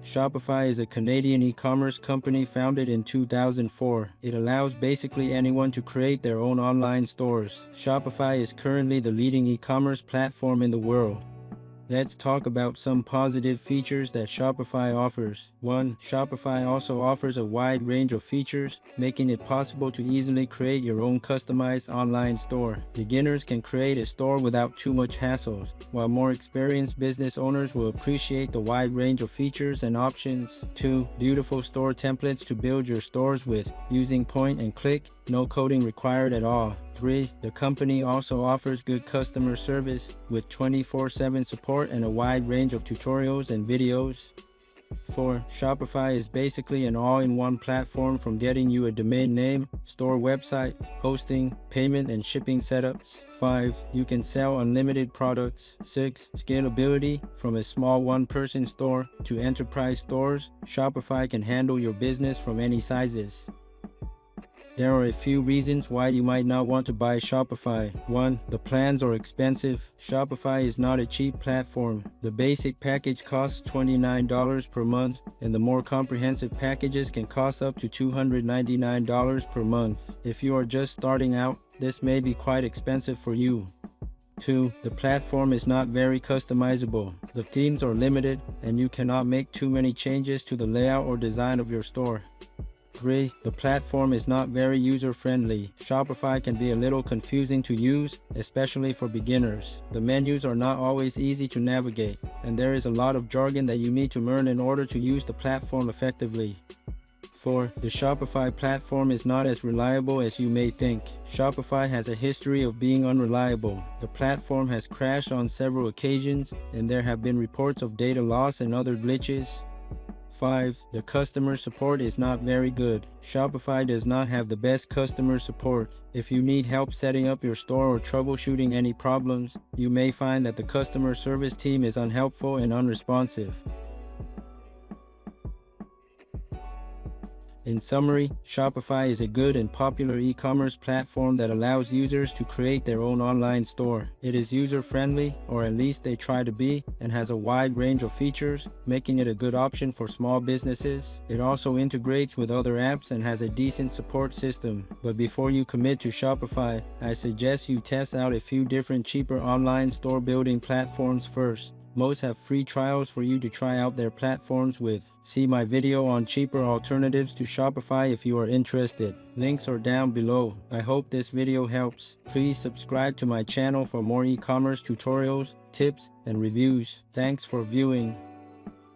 Shopify is a Canadian e-commerce company founded in 2004. It allows basically anyone to create their own online stores. Shopify is currently the leading e-commerce platform in the world. Let's talk about some positive features that Shopify offers. 1. Shopify also offers a wide range of features, making it possible to easily create your own customized online store. Beginners can create a store without too much hassles, while more experienced business owners will appreciate the wide range of features and options. 2. Beautiful store templates to build your stores with, using point and click, no coding required at all. 3. The company also offers good customer service with 24/7 support and a wide range of tutorials and videos. 4. Shopify is basically an all-in-one platform, from getting you a domain name, store website, hosting, payment and shipping setups. 5. You can sell unlimited products. 6. Scalability. From a small one-person store to enterprise stores, Shopify can handle your business from any sizes. There are a few reasons why you might not want to buy Shopify. 1. The plans are expensive. Shopify is not a cheap platform. The basic package costs $29 per month, and the more comprehensive packages can cost up to $299 per month. If you are just starting out, this may be quite expensive for you. 2. The platform is not very customizable. The themes are limited, and you cannot make too many changes to the layout or design of your store. 3. The platform is not very user-friendly. Shopify can be a little confusing to use, especially for beginners. The menus are not always easy to navigate, and there is a lot of jargon that you need to learn in order to use the platform effectively. 4. The Shopify platform is not as reliable as you may think. Shopify has a history of being unreliable. The platform has crashed on several occasions, and there have been reports of data loss and other glitches. 5. The customer support is not very good. Shopify does not have the best customer support. If you need help setting up your store or troubleshooting any problems, you may find that the customer service team is unhelpful and unresponsive. In summary, Shopify is a good and popular e-commerce platform that allows users to create their own online store. It is user-friendly, or at least they try to be, and has a wide range of features, making it a good option for small businesses. It also integrates with other apps and has a decent support system. But before you commit to Shopify, I suggest you test out a few different cheaper online store building platforms first. Most have free trials for you to try out their platforms with. See my video on cheaper alternatives to Shopify if you are interested. Links are down below. I hope this video helps. Please subscribe to my channel for more e-commerce tutorials, tips, and reviews. Thanks for viewing.